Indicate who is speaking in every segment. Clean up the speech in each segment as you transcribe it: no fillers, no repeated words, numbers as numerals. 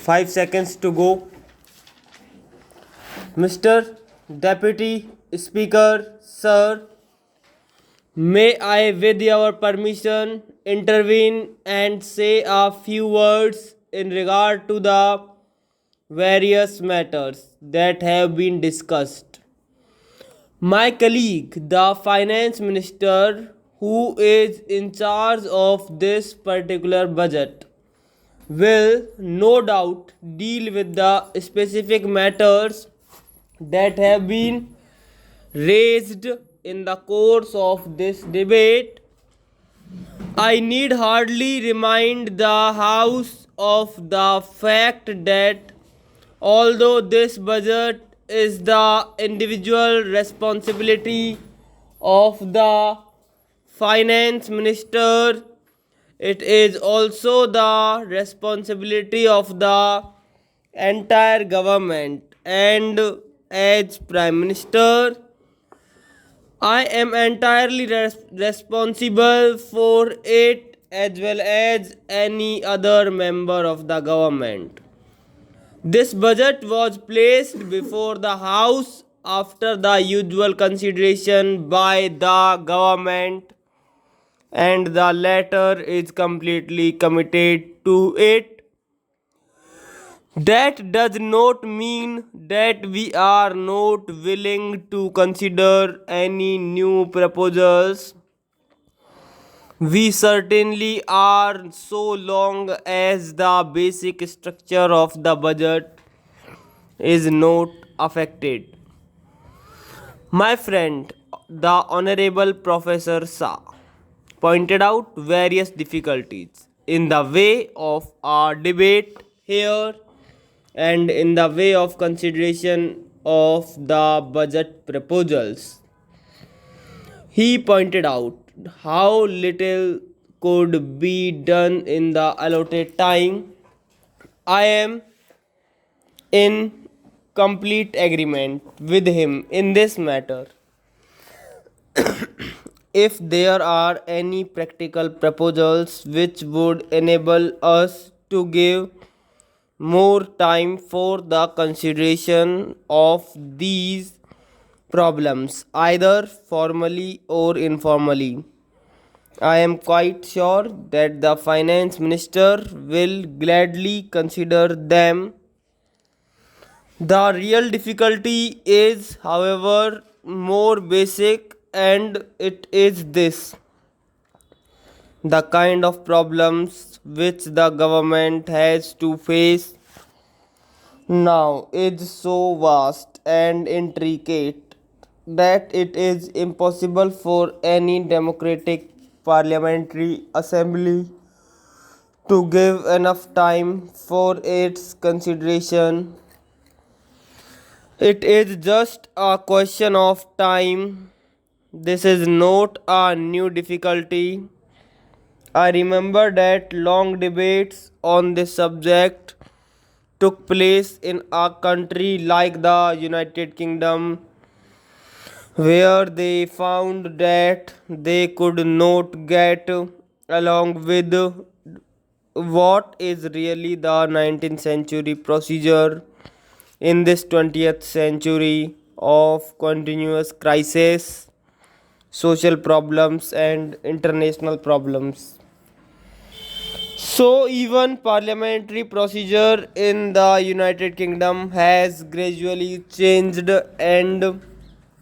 Speaker 1: 5 seconds to go. Mr. Deputy Speaker, Sir, may I, with your permission, intervene and say a few words in regard to the various matters that have been discussed. My colleague, the Finance Minister, who is in charge of this particular budget, will no doubt deal with the specific matters that have been raised in the course of this debate. I need hardly remind the House of the fact that although this budget is the individual responsibility of the finance minister, it is also the responsibility of the entire government. And as Prime Minister, I am entirely responsible for it as well as any other member of the government. This budget was placed before the House after the usual consideration by the government, and the latter is completely committed to it. That does not mean that we are not willing to consider any new proposals. We certainly are, so long as the basic structure of the budget is not affected. My friend, the Honorable Professor Shah, pointed out various difficulties in the way of our debate here and in the way of consideration of the budget proposals. He pointed out how little could be done in the allotted time. I am in complete agreement with him in this matter. If there are any practical proposals which would enable us to give more time for the consideration of these problems, either formally or informally, I am quite sure that the finance minister will gladly consider them. The real difficulty is, however, more basic, and it is this: the kind of problems which the government has to face now is so vast and intricate that it is impossible for any democratic parliamentary assembly to give enough time for its consideration. It is just a question of time. This is not a new difficulty. I remember that long debates on this subject took place in a country like the United Kingdom, where they found that they could not get along with what is really the 19th century procedure in this 20th century of continuous crisis, social problems, and international problems. So, even parliamentary procedure in the United Kingdom has gradually changed, and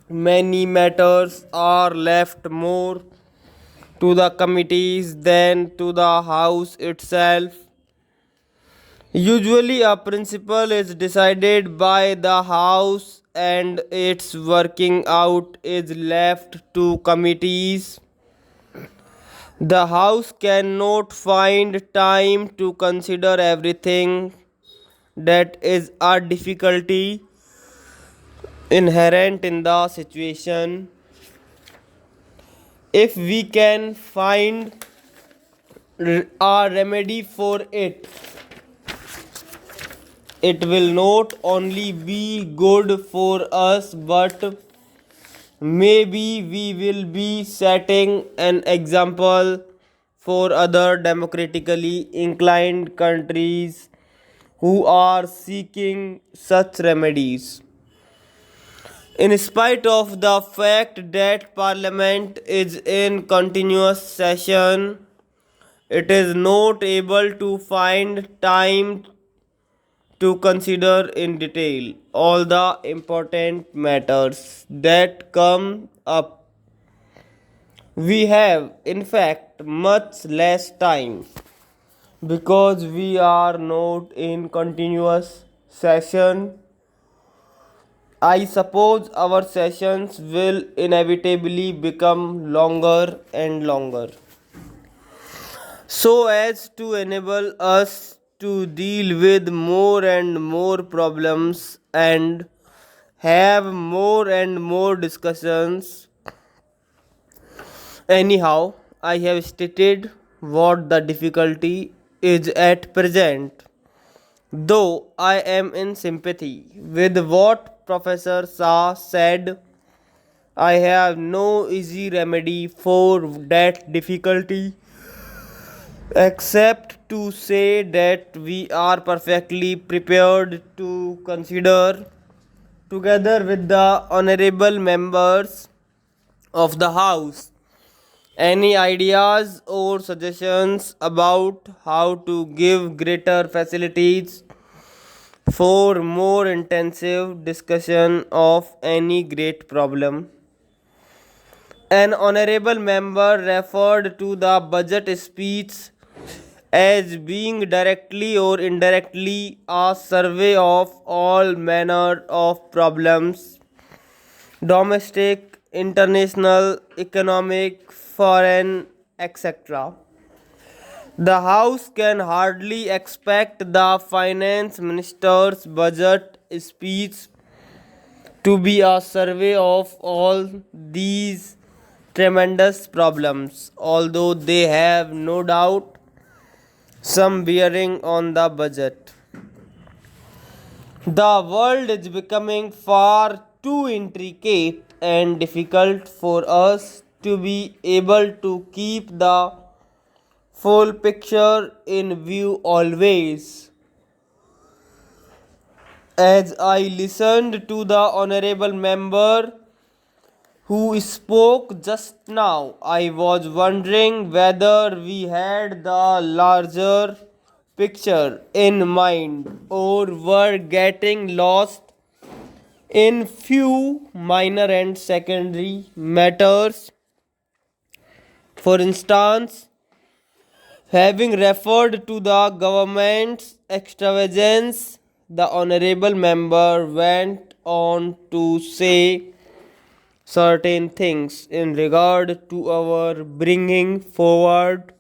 Speaker 1: many matters are left more to the committees than to the House itself. Usually, a principle is decided by the House and its working out is left to committees. The House cannot find time to consider everything. That is a difficulty inherent in the situation. If we can find a remedy for it, it will not only be good for us, but maybe we will be setting an example for other democratically inclined countries who are seeking such remedies. In spite of the fact that Parliament is in continuous session, it is not able to find time to consider in detail all the important matters that come up. We have, in fact, much less time because we are not in continuous session. I suppose our sessions will inevitably become longer and longer so as to enable us to deal with more and more problems and have more and more discussions. Anyhow, I have stated what the difficulty is at present. Though I am in sympathy with what Professor Shah said, I have no easy remedy for that difficulty except to say that we are perfectly prepared to consider, together with the honorable members of the House, any ideas or suggestions about how to give greater facilities for more intensive discussion of any great problem. An honorable member referred to the budget speech as being directly or indirectly a survey of all manner of problems, domestic, international, economic, foreign, etc. The House can hardly expect the finance minister's budget speech to be a survey of all these tremendous problems, although they have no doubt some bearing on the budget. The world is becoming far too intricate and difficult for us to be able to keep the full picture in view always. As I listened to the honorable member who spoke just now, I was wondering whether we had the larger picture in mind or were getting lost in few minor and secondary matters. For instance, having referred to the government's extravagance, the honorable member went on to say certain things in regard to our bringing forward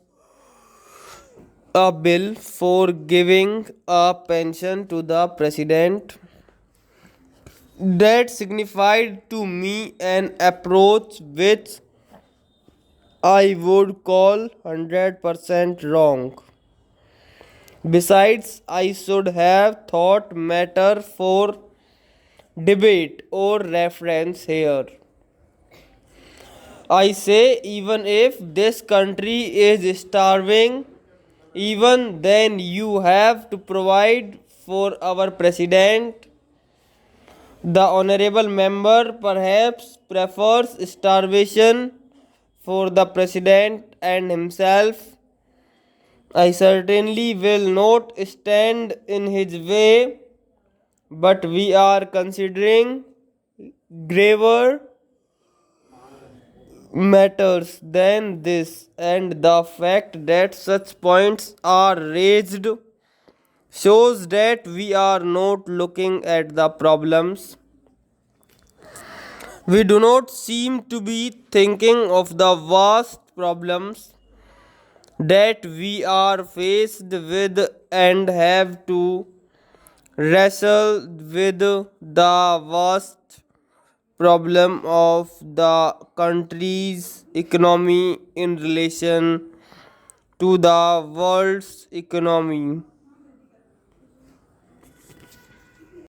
Speaker 1: a bill for giving a pension to the president that signified to me an approach which I would call 100% wrong. Besides, I should have thought matter for debate or reference here. I say, even if this country is starving, even then you have to provide for our president. The honorable member perhaps prefers starvation for the president and himself. I certainly will not stand in his way, but we are considering graver matters than this, and the fact that such points are raised shows that we are not looking at the problems. We do not seem to be thinking of the vast problems that we are faced with and have to wrestle with the vast problem of the country's economy in relation to the world's economy.